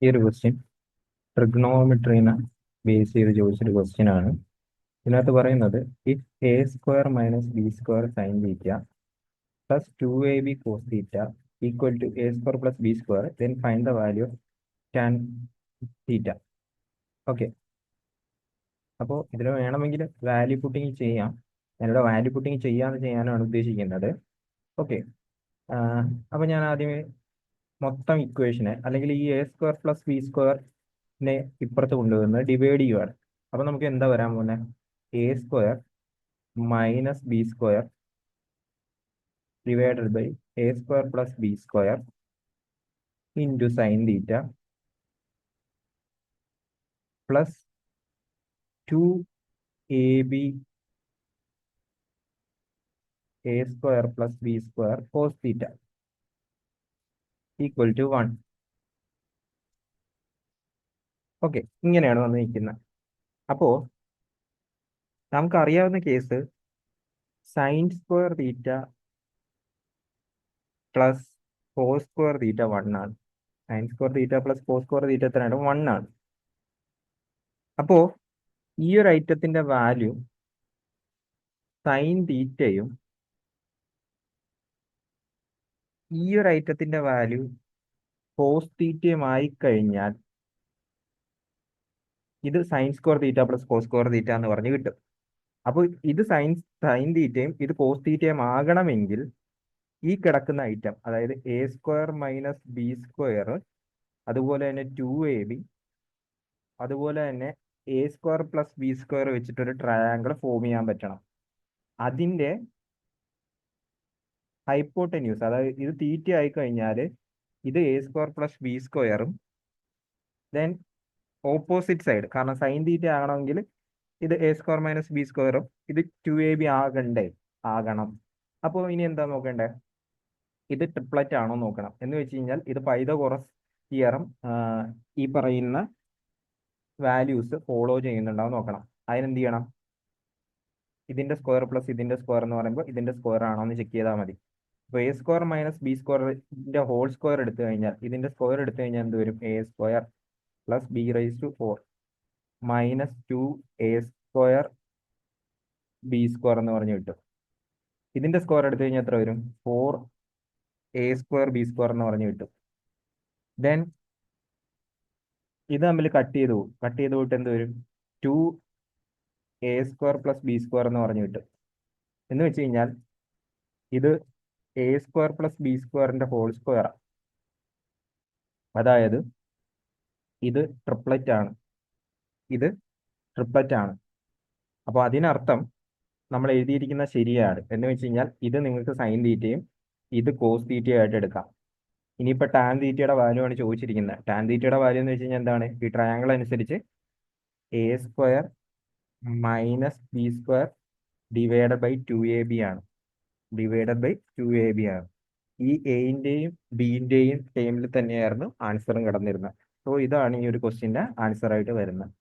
ഈ ഒരു question ട്രിഗ്നോമെട്രീനെ base ചെയ്ത് ചോദിച്ചൊരു ക്വസ്റ്റ്യൻ ആണ്. ഇതിനകത്ത് പറയുന്നത് if a square minus B square sine theta plus 2ab cos theta equal to a square plus B square then find the value of tan theta. Okay, അപ്പോൾ ഇതിൽ വേണമെങ്കിൽ വാല്യൂ പുട്ടിങ് ചെയ്യാം. ഞാനിവിടെ വാല്യൂ പുട്ടിങ് ചെയ്യാനാണ് ഉദ്ദേശിക്കുന്നത്. Okay, അപ്പോൾ ഞാൻ ആദ്യമേ മൊത്തം ഇക്വേഷനെ അല്ലെങ്കിൽ ഈ എ സ്ക്വയർ പ്ലസ് ബി സ്ക്വയറിനെ ഇപ്പുറത്ത് കൊണ്ടുവന്ന് ഡിവൈഡ് ചെയ്യുവാണ്. അപ്പൊ നമുക്ക് എന്താ വരാൻ പോകുന്നത്? A square minus B square divided by a square plus B square into sine theta plus 2ab a square plus B square cos theta equal to 1. Okay, ഇങ്ങനെയാണ് വന്നിരിക്കുന്നത്. അപ്പോ നമുക്കറിയാവുന്ന case sine square theta plus cos square theta 1 ആണ്. Sine square theta plus cos square theta എത്രയാണ്? 1 ആണ്. അപ്പോ ഈ ഒരു ഐറ്റത്തിന്റെ വാല്യൂ സൈൻ തീറ്റയും ഈ ഒരു ഐറ്റത്തിന്റെ വാല്യൂ കോസ് തീറ്റയും ആയി കഴിഞ്ഞാൽ ഇത് sine square theta plus cos square theta എന്ന് പറഞ്ഞ് കിട്ടും. അപ്പോൾ ഇത് സൈൻ തീറ്റയും ഇത് കോസ് തീറ്റയും ആകണമെങ്കിൽ ഈ കിടക്കുന്ന ഐറ്റം, അതായത് A square minus B square, അതുപോലെ തന്നെ 2ab, അതുപോലെ തന്നെ A square plus B square വെച്ചിട്ടൊരു ട്രയാങ്കിൾ ഫോം ചെയ്യാൻ പറ്റണം. അതിന്റെ ഹൈപ്പോട്ടന്യൂസ്, അതായത് ഇത് തീറ്റ ആയി കഴിഞ്ഞാൽ ഇത് എ സ്ക്വയർ പ്ലസ് ബി സ്ക്വയറും ദെൻ ഓപ്പോസിറ്റ് സൈഡ്, കാരണം സൈൻ തീറ്റ ആകണമെങ്കിൽ ഇത് എ സ്ക്വയർ മൈനസ് ബി സ്ക്വയറും ഇത് 2ab ആകണം. അപ്പോൾ ഇനി എന്താ നോക്കണ്ടേ? ഇത് ട്രിപ്ലറ്റ് ആണോ നോക്കണം. എന്ന് വെച്ച് കഴിഞ്ഞാൽ ഇത് പൈതഗോറസ് തിയറം ഈ പറയുന്ന വാല്യൂസ് ഫോളോ ചെയ്യുന്നുണ്ടാവും നോക്കണം. അതിനെന്ത് ചെയ്യണം? ഇതിന്റെ സ്ക്വയർ പ്ലസ് ഇതിന്റെ സ്ക്വയർ എന്ന് പറയുമ്പോൾ ഇതിന്റെ സ്ക്വയർ ആണോ എന്ന് ചെക്ക് ചെയ്താൽ മതി. അപ്പോൾ എ സ്ക്വയർ മൈനസ് ബി സ്ക്വയറിന്റെ ഹോൾ സ്ക്വയർ എടുത്തു കഴിഞ്ഞാൽ ഇതിന്റെ സ്ക്വയർ എടുത്തു കഴിഞ്ഞാൽ എന്ത് വരും? A square plus b raise to 4 minus 2a square b square എന്ന് പറഞ്ഞു കിട്ടും. ഇതിന്റെ സ്ക്വയർ എടുത്തു കഴിഞ്ഞാൽ എത്ര വരും? 4a സ്ക്വയർ ബി സ്ക്വയർ എന്ന് പറഞ്ഞു കിട്ടും. ദെൻ ഇത് തമ്മിൽ കട്ട് ചെയ്ത് പോയിട്ട് എന്ത് വരും? 2a square plus B square എന്ന് പറഞ്ഞു കിട്ടും. എന്ന് വെച്ച് കഴിഞ്ഞാൽ ഇത് എ സ്ക്വയർ പ്ലസ് ബി സ്ക്വയറിന്റെ ഹോൾ സ്ക്വയർ, അതായത് ഇത് ട്രിപ്ലറ്റ് ആണ്, ഇത് ട്രിപ്ലറ്റ് ആണ്. അപ്പോൾ അതിനർത്ഥം നമ്മൾ എഴുതിയിരിക്കുന്ന ശരിയാണ്. എന്ന് വെച്ച് കഴിഞ്ഞാൽ ഇത് നിങ്ങൾക്ക് സൈൻ തീറ്റയും ഇത് കോസ് തീറ്റയും ആയിട്ട് എടുക്കാം. ഇനിയിപ്പോൾ ടാൻ തീറ്റയുടെ വാല്യൂ ആണ് ചോദിച്ചിരിക്കുന്നത്. ടാൻ തീറ്റയുടെ വാല്യൂ എന്ന് വെച്ച് കഴിഞ്ഞാൽ എന്താണ്? ഈ ട്രയാങ്കിൾ അനുസരിച്ച് a square minus B square divided by 2ab ആണ്. ഈ എയിന്റെയും ബിന്റെയും ടേമിൽ തന്നെയായിരുന്നു ആൻസറും കിടന്നിരുന്നത്. സോ ഇതാണ് ഈ ഒരു ക്വസ്റ്റ്യന്റെ ആൻസർ ആയിട്ട് വരുന്നത്.